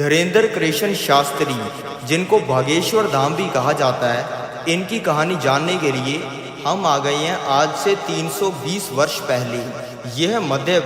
धीरेंद्र कृष्ण शास्त्री, जिनको भागेश्वर धाम भी कहा जाता है, इनकी कहानी जानने के लिए हम आ गए हैं आज से 320 वर्ष पहले। यह मध्य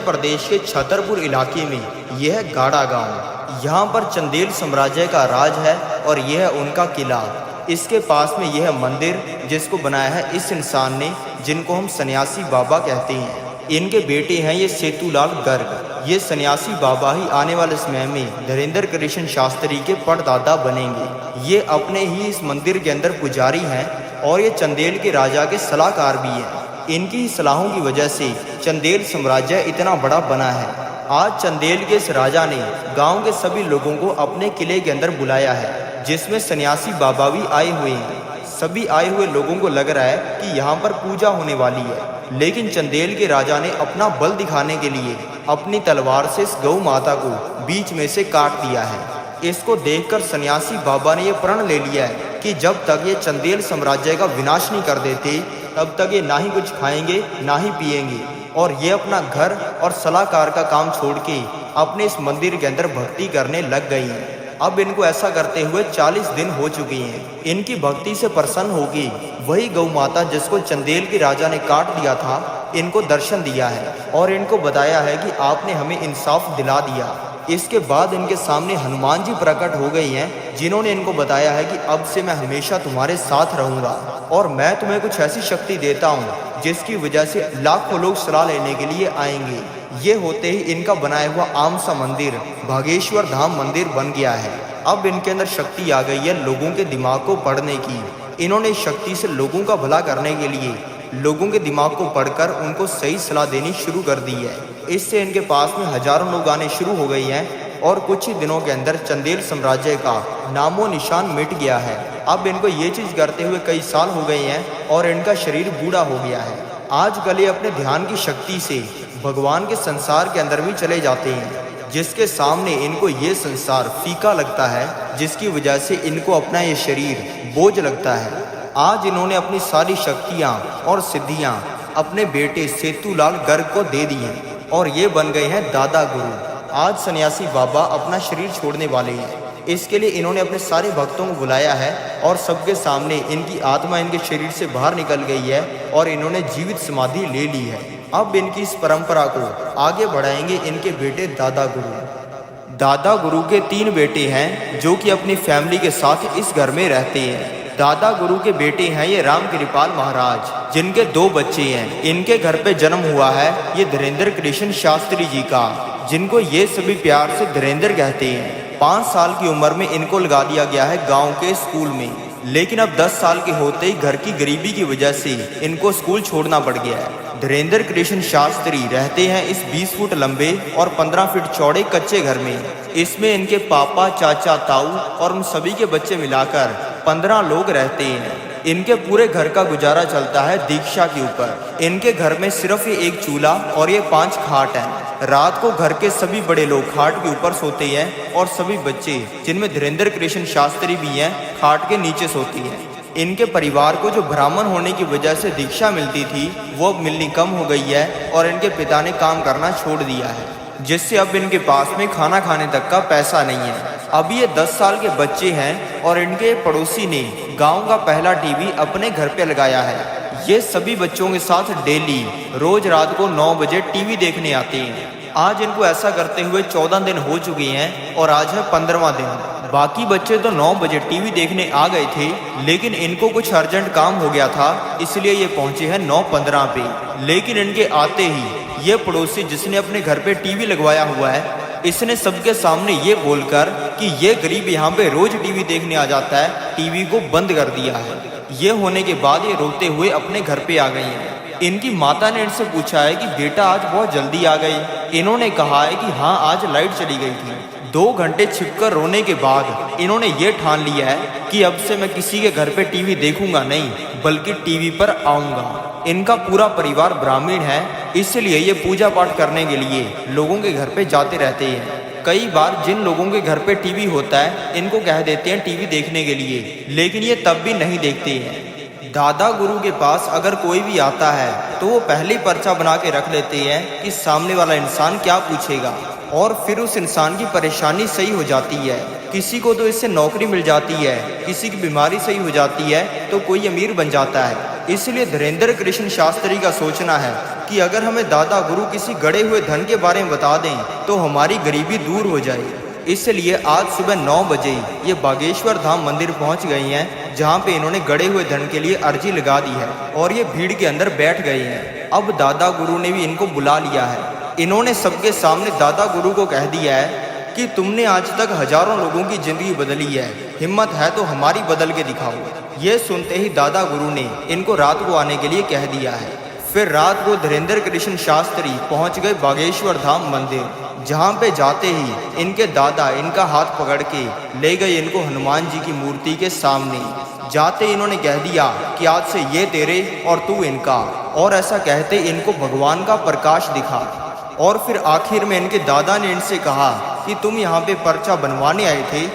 प्रदेश के छतरपुर इलाके में यह गाड़ा गांव। यहाँ पर चंदेल साम्राज्य का राज है और यह उनका किला। इसके पास में यह मंदिर जिसको बनाया है इस इंसान ने, जिनको हम सन्यासी बाबा कहते हैं। इनके बेटे हैं ये सेतुलाल गर्ग। ये सन्यासी बाबा ही आने वाले समय में धीरेंद्र कृष्ण शास्त्री के परदादा बनेंगे। ये अपने ही इस मंदिर के अंदर पुजारी हैं और ये चंदेल के राजा के सलाहकार भी हैं। इनकी ही सलाहों की वजह से चंदेल साम्राज्य इतना बड़ा बना है। आज चंदेल के इस राजा ने गांव के सभी लोगों को अपने किले के अंदर बुलाया है, जिसमें सन्यासी बाबा भी आए हुए हैं। सभी आए हुए लोगों को लग रहा है कि यहाँ पर पूजा होने वाली है, लेकिन चंदेल के राजा ने अपना बल दिखाने के लिए अपनी तलवार से इस गौ माता को बीच में से काट दिया है। इसको देखकर सन्यासी बाबा ने यह प्रण ले लिया है कि जब तक ये चंदेल साम्राज्य का विनाश नहीं कर देते, तब तक ये ना ही कुछ खाएंगे ना ही पिएंगे। और ये अपना घर और सलाहकार का काम छोड़ के अपने इस मंदिर के अंदर भक्ति करने लग गई हैं। अब इनको ऐसा करते हुए 40 दिन हो चुके हैं। इनकी भक्ति से प्रसन्न होगी वही गौ माता जिसको चंदेल के राजा ने काट दिया था, इनको दर्शन दिया है और इनको बताया है कि आपने हमें इंसाफ दिला दिया। इसके बाद इनके सामने हनुमान जी प्रकट हो गई हैं, जिन्होंने इनको बताया है कि अब से मैं हमेशा तुम्हारे साथ रहूंगा और मैं तुम्हें कुछ ऐसी शक्ति देता हूँ जिसकी वजह से लाखों लोग सलाह लेने के लिए आएंगे। ये होते ही इनका बनाया हुआ आम सा मंदिर भागेश्वर धाम मंदिर बन गया है। अब इनके अंदर शक्ति आ गई है लोगों के दिमाग को पढ़ने की। इन्होंने इस शक्ति से लोगों का भला करने के लिए लोगों के दिमाग को पढ़कर उनको सही सलाह देनी शुरू कर दी है। इससे इनके पास में हजारों लोग आने शुरू हो गए हैं और कुछ ही दिनों के अंदर चंदेल साम्राज्य का नामो निशान मिट गया है। अब इनको ये चीज़ करते हुए कई साल हो गए हैं और इनका शरीर बूढ़ा हो गया है। आजकल ये अपने ध्यान की शक्ति से भगवान के संसार के अंदर भी चले जाते हैं, जिसके सामने इनको ये संसार फीका लगता है, जिसकी वजह से इनको अपना ये शरीर बोझ लगता है। आज इन्होंने अपनी सारी शक्तियाँ और सिद्धियाँ अपने बेटे सेतुलाल गर्ग को दे दी हैं और ये बन गए हैं दादा गुरु। आज सन्यासी बाबा अपना शरीर छोड़ने वाले हैं। इसके लिए इन्होंने अपने सारे भक्तों को बुलाया है और सबके सामने इनकी आत्मा इनके शरीर से बाहर निकल गई है और इन्होंने जीवित समाधि ले ली है। अब इनकी इस परंपरा को आगे बढ़ाएंगे इनके बेटे दादा गुरु। दादा गुरु के 3 बेटे हैं जो कि अपनी फैमिली के साथ इस घर में रहते हैं। दादा गुरु के बेटे हैं ये राम कृपाल महाराज, जिनके 2 बच्चे हैं। इनके घर पे जन्म हुआ है ये धीरेंद्र कृष्ण शास्त्री जी का, जिनको ये सभी प्यार से धीरेंद्र कहते हैं। 5 साल की उम्र में इनको लगा दिया गया है गांव के स्कूल में, लेकिन अब 10 साल के होते ही घर की गरीबी की वजह से इनको स्कूल छोड़ना पड़ गया है। धीरेंद्र कृष्ण शास्त्री रहते हैं इस 20 फुट लंबे और 15 फीट चौड़े कच्चे घर में। इसमें इनके पापा, चाचा, ताऊ और उन सभी के बच्चे मिलाकर 15 लोग रहते हैं। इनके पूरे घर का गुजारा चलता है दीक्षा के ऊपर। इनके घर में सिर्फ ये 1 चूल्हा और ये 5 खाट हैं। रात को घर के सभी बड़े लोग खाट के ऊपर सोते हैं और सभी बच्चे, जिनमें धीरेंद्र कृष्ण शास्त्री भी हैं, खाट के नीचे सोते हैं। इनके परिवार को जो ब्राह्मण होने की वजह से दीक्षा मिलती थी, वो अब मिलनी कम हो गई है और इनके पिता ने काम करना छोड़ दिया है, जिससे अब इनके पास में खाना खाने तक का पैसा नहीं है। अब ये 10 साल के बच्चे हैं और इनके पड़ोसी ने गांव का पहला टीवी अपने घर पे लगाया है। ये सभी बच्चों के साथ डेली रोज रात को 9 बजे टीवी देखने आते हैं। आज इनको ऐसा करते हुए 14 दिन हो चुके हैं और आज है 15वां दिन। बाकी बच्चे तो 9 बजे टीवी देखने आ गए थे, लेकिन इनको कुछ अर्जेंट काम हो गया था, इसलिए ये पहुंचे हैं 9:15 पे। लेकिन इनके आते ही ये पड़ोसी जिसने अपने घर पे टीवी लगवाया हुआ है, इसने सबके सामने ये बोलकर कि ये गरीब यहाँ पे रोज टीवी देखने आ जाता है, टीवी को बंद कर दिया है। ये होने के बाद ये रोते हुए अपने घर पे आ गई हैं। इनकी माता ने इनसे पूछा है कि बेटा आज बहुत जल्दी आ गई। इन्होंने कहा है कि हाँ, आज लाइट चली गई थी। 2 घंटे छिपकर रोने के बाद इन्होंने ये ठान लिया है कि अब से मैं किसी के घर पे टीवी देखूंगा नहीं, बल्कि टीवी पर आऊंगा। इनका पूरा परिवार ब्राह्मण है, इसलिए ये पूजा पाठ करने के लिए लोगों के घर पे जाते रहते हैं। कई बार जिन लोगों के घर पे टीवी होता है, इनको कह देते हैं टीवी देखने के लिए, लेकिन ये तब भी नहीं देखते हैं। दादा गुरु के पास अगर कोई भी आता है तो वो पहले पर्चा बना के रख लेते हैं कि सामने वाला इंसान क्या पूछेगा। और फिर उस इंसान की परेशानी सही हो जाती है। किसी को तो इससे नौकरी मिल जाती है, किसी की बीमारी सही हो जाती है, तो कोई अमीर बन जाता है। इसलिए धीरेन्द्र कृष्ण शास्त्री का सोचना है कि अगर हमें दादा गुरु किसी गड़े हुए धन के बारे में बता दें तो हमारी गरीबी दूर हो जाए। इसलिए आज सुबह 9 बजे ये बागेश्वर धाम मंदिर पहुंच गए हैं, जहां पे इन्होंने गड़े हुए धन के लिए अर्जी लगा दी है और ये भीड़ के अंदर बैठ गए हैं। अब दादा गुरु ने भी इनको बुला लिया है। इन्होंने सबके सामने दादा गुरु को कह दिया है कि तुमने आज तक हजारों लोगों की जिंदगी बदली है, हिम्मत है तो हमारी बदल के दिखाओ। ये सुनते ही दादा गुरु ने इनको रात को आने के लिए कह दिया है। फिर रात को धीरेन्द्र कृष्ण शास्त्री पहुंच गए बागेश्वर धाम मंदिर, जहां पे जाते ही इनके दादा इनका हाथ पकड़ के ले गए इनको हनुमान जी की मूर्ति के सामने। जाते इन्होंने कह दिया कि आज से ये तेरे और तू इनका, और ऐसा कहते इनको भगवान का प्रकाश दिखा। और फिर आखिर में इनके दादा ने इनसे कहा कि तुम यहाँ पे पर्चा बनवाने आए थे,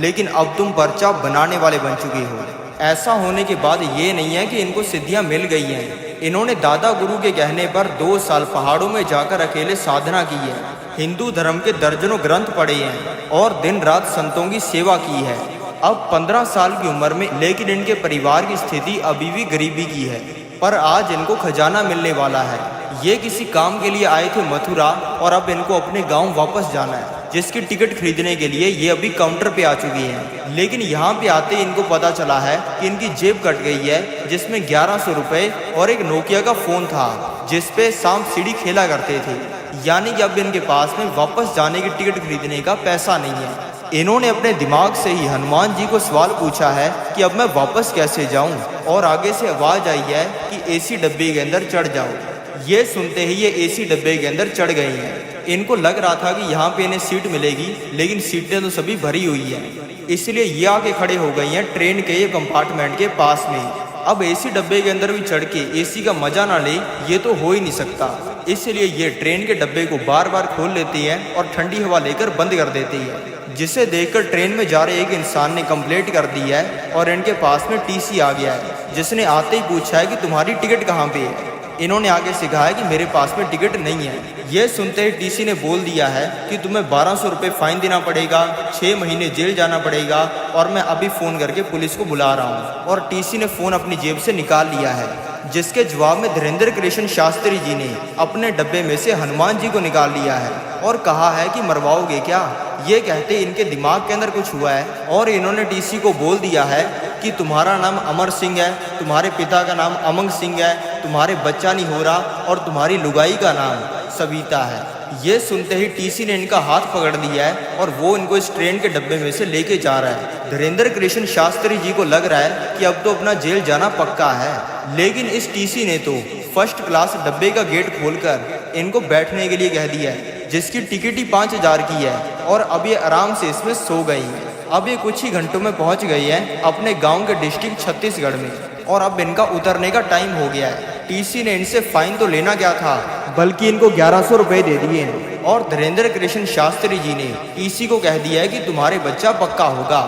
लेकिन अब तुम पर्चा बनाने वाले बन चुके हो। ऐसा होने के बाद ये नहीं है कि इनको सिद्धियाँ मिल गई हैं। इन्होंने दादा गुरु के कहने पर 2 साल पहाड़ों में जाकर अकेले साधना की है, हिंदू धर्म के दर्जनों ग्रंथ पढ़े हैं और दिन रात संतों की सेवा की है। अब 15 साल की उम्र में, लेकिन इनके परिवार की स्थिति अभी भी गरीबी की है। पर आज इनको खजाना मिलने वाला है। ये किसी काम के लिए आए थे मथुरा और अब इनको अपने गांव वापस जाना है, जिसकी टिकट खरीदने के लिए ये अभी काउंटर पे आ चुकी हैं। लेकिन यहाँ पे आते इनको पता चला है कि इनकी जेब कट गई है, जिसमें 1100 रुपये और एक नोकिया का फ़ोन था, जिसपे सांप सीढ़ी खेला करते थे। यानी कि अब इनके पास में वापस जाने की टिकट खरीदने का पैसा नहीं है। इन्होंने अपने दिमाग से ही हनुमान जी को सवाल पूछा है कि अब मैं वापस कैसे जाऊं, और आगे से आवाज़ आई है कि एसी डब्बे के अंदर चढ़ जाओ। ये सुनते ही ये एसी डब्बे के अंदर चढ़ गए हैं। इनको लग रहा था कि यहाँ पे इन्हें सीट मिलेगी, लेकिन सीटें तो सभी भरी हुई हैं। इसलिए ये आके खड़े हो गई हैं ट्रेन के ये कंपार्टमेंट के पास में। अब एसी डब्बे के अंदर भी चढ़ के एसी का मजा ना ले, ये तो हो ही नहीं सकता। इसलिए ये ट्रेन के डब्बे को बार बार खोल लेती है और ठंडी हवा लेकर बंद कर देती है, जिसे देखकर ट्रेन में जा रहे एक इंसान ने कंप्लेंट कर दी है और इनके पास में टीसी आ गया है, जिसने आते ही पूछा है कि तुम्हारी टिकट कहाँ पे है। इन्होंने आगे से कहा है कि मेरे पास में टिकट नहीं है। ये सुनते ही टीसी ने बोल दिया है कि तुम्हें 1200 रुपये फाइन देना पड़ेगा, 6 महीने जेल जाना पड़ेगा, और मैं अभी फ़ोन करके पुलिस को बुला रहा हूँ। और टीसी ने फ़ोन अपनी जेब से निकाल लिया है, जिसके जवाब में धीरेन्द्र कृष्ण शास्त्री जी ने अपने डब्बे में से हनुमान जी को निकाल लिया है और कहा है कि मरवाओगे क्या। ये कहते इनके दिमाग के अंदर कुछ हुआ है और इन्होंने टीसी को बोल दिया है कि तुम्हारा नाम अमर सिंह है, तुम्हारे पिता का नाम अमंग सिंह है, तुम्हारे बच्चा नहीं हो रहा, और तुम्हारी लुगाई का नाम सविता है। ये सुनते ही टीसी ने इनका हाथ पकड़ लिया है और वो इनको इस ट्रेन के डब्बे में से लेके जा रहा है। धीरेन्द्र कृष्ण शास्त्री जी को लग रहा है कि अब तो अपना जेल जाना पक्का है, लेकिन इस टीसी ने तो फर्स्ट क्लास डब्बे का गेट खोलकर इनको बैठने के लिए कह दिया है, जिसकी टिकट ही 5000 की है, और अब ये आराम से इसमें सो गई हैं। अब ये कुछ ही घंटों में पहुंच गई हैं अपने गांव के डिस्ट्रिक्ट छत्तीसगढ़ में, और अब इनका उतरने का टाइम हो गया है। टीसी ने इनसे फाइन तो लेना क्या था, बल्कि इनको 1100 रुपये दे दिए, और धीरेन्द्र कृष्ण शास्त्री जी ने टीसी को कह दिया है कि तुम्हारे बच्चा पक्का होगा।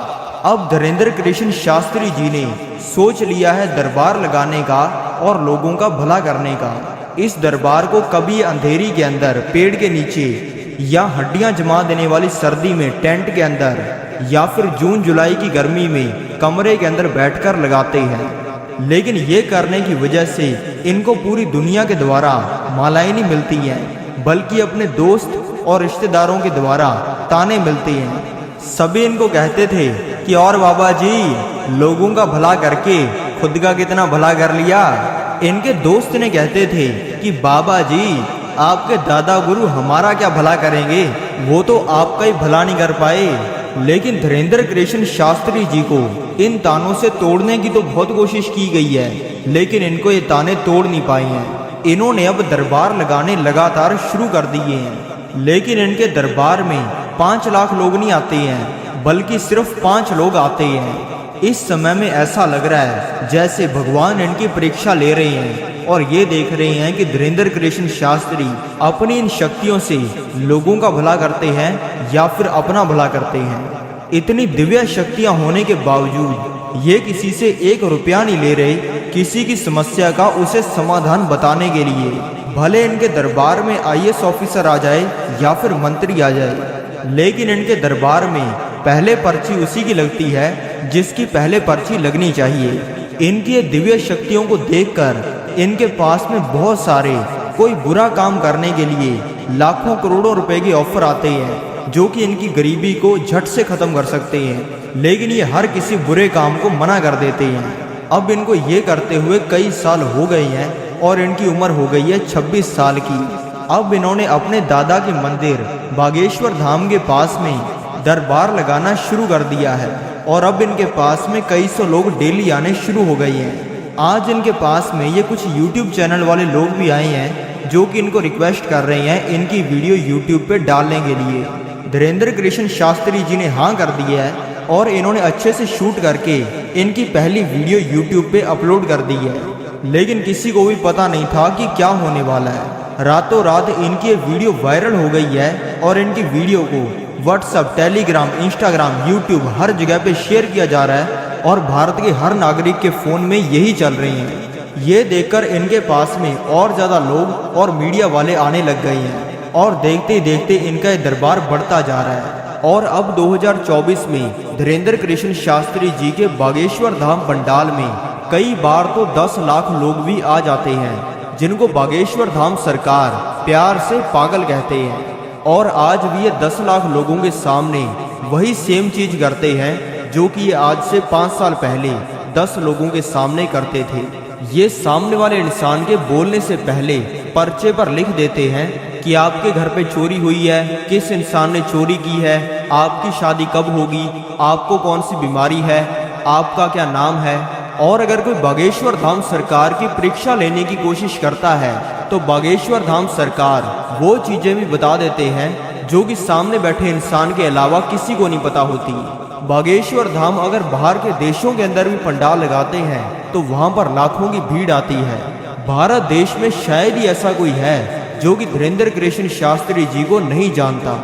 अब धीरेन्द्र कृष्ण शास्त्री जी ने सोच लिया है दरबार लगाने का और लोगों का भला करने का। इस दरबार को कभी अंधेरी के अंदर पेड़ के नीचे, या हड्डियां जमा देने वाली सर्दी में टेंट के अंदर, या फिर जून जुलाई की गर्मी में कमरे के अंदर बैठकर लगाते हैं। लेकिन ये करने की वजह से इनको पूरी दुनिया के द्वारा मालाएं नहीं मिलती हैं, बल्कि अपने दोस्त और रिश्तेदारों के द्वारा ताने मिलते हैं। सभी इनको कहते थे कि और बाबा जी, लोगों का भला करके खुद का कितना भला कर लिया। इनके दोस्त ने कहते थे कि बाबा जी, आपके दादा गुरु हमारा क्या भला करेंगे, वो तो आपका ही भला नहीं कर पाए। लेकिन धीरेन्द्र कृष्ण शास्त्री जी को इन तानों से तोड़ने की तो बहुत कोशिश की गई है, लेकिन इनको ये ताने तोड़ नहीं पाए हैं। इन्होंने अब दरबार लगाने लगातार शुरू कर दिए हैं, लेकिन इनके दरबार में 5 लाख लोग नहीं आते हैं, बल्कि सिर्फ 5 लोग आते हैं। इस समय में ऐसा लग रहा है जैसे भगवान इनकी परीक्षा ले रहे हैं, और ये देख रहे हैं कि धीरेन्द्र कृष्ण शास्त्री अपनी इन शक्तियों से लोगों का भला करते हैं या फिर अपना भला करते हैं। इतनी दिव्य शक्तियां होने के बावजूद ये किसी से 1 रुपया नहीं ले रहे, किसी की समस्या का उसे समाधान बताने के लिए। भले इनके दरबार में IAS ऑफिसर आ जाए या फिर मंत्री आ जाए, लेकिन इनके दरबार में पहले पर्ची उसी की लगती है जिसकी पहले पर्ची लगनी चाहिए। इनकी दिव्य शक्तियों को देखकर इनके पास में बहुत सारे कोई बुरा काम करने के लिए लाखों करोड़ों रुपए के ऑफर आते हैं जो कि इनकी गरीबी को झट से खत्म कर सकते हैं, लेकिन ये हर किसी बुरे काम को मना कर देते हैं। अब इनको ये करते हुए कई साल हो गए हैं और इनकी उम्र हो गई है 26 साल की। अब इन्होंने अपने दादा के मंदिर बागेश्वर धाम के पास में दरबार लगाना शुरू कर दिया है और अब इनके पास में कई सौ लोग डेली आने शुरू हो गए हैं। आज इनके पास में ये कुछ YouTube चैनल वाले लोग भी आए हैं जो कि इनको रिक्वेस्ट कर रहे हैं इनकी वीडियो YouTube पे डालने के लिए। धीरेन्द्र कृष्ण शास्त्री जी ने हाँ कर दिया है और इन्होंने अच्छे से शूट करके इनकी पहली वीडियो YouTube पे अपलोड कर दी है, लेकिन किसी को भी पता नहीं था कि क्या होने वाला है। रातों रात इनकी वीडियो वायरल हो गई है और इनकी वीडियो को व्हाट्सएप, टेलीग्राम, इंस्टाग्राम, यूट्यूब हर जगह पे शेयर किया जा रहा है और भारत के हर नागरिक के फ़ोन में यही चल रही हैं। ये देखकर इनके पास में और ज़्यादा लोग और मीडिया वाले आने लग गए हैं और देखते देखते इनका ये दरबार बढ़ता जा रहा है। और अब 2024 में धीरेन्द्र कृष्ण शास्त्री जी के बागेश्वर धाम पंडाल में कई बार तो 10 लाख लोग भी आ जाते हैं, जिनको बागेश्वर धाम सरकार प्यार से पागल कहते हैं। और आज भी ये 10 लाख लोगों के सामने वही सेम चीज करते हैं जो कि ये आज से 5 साल पहले 10 लोगों के सामने करते थे। ये सामने वाले इंसान के बोलने से पहले पर्चे पर लिख देते हैं कि आपके घर पे चोरी हुई है, किस इंसान ने चोरी की है, आपकी शादी कब होगी, आपको कौन सी बीमारी है, आपका क्या नाम है। और अगर कोई बागेश्वर धाम सरकार की परीक्षा लेने की कोशिश करता है तो बागेश्वर धाम सरकार वो चीजें भी बता देते हैं जो कि सामने बैठे इंसान के अलावा किसी को नहीं पता होती। बागेश्वर धाम अगर बाहर के देशों के अंदर भी पंडाल लगाते हैं तो वहां पर लाखों की भीड़ आती है। भारत देश में शायद ही ऐसा कोई है जो कि धीरेन्द्र कृष्ण शास्त्री जी को नहीं जानता।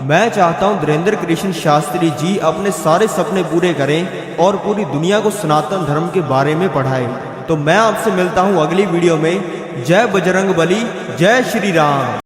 मैं चाहता हूं धीरेन्द्र कृष्ण शास्त्री जी अपने सारे सपने पूरे करें और पूरी दुनिया को सनातन धर्म के बारे में पढ़ाएं। तो मैं आपसे मिलता हूं अगली वीडियो में। जय बजरंग बली, जय श्री राम।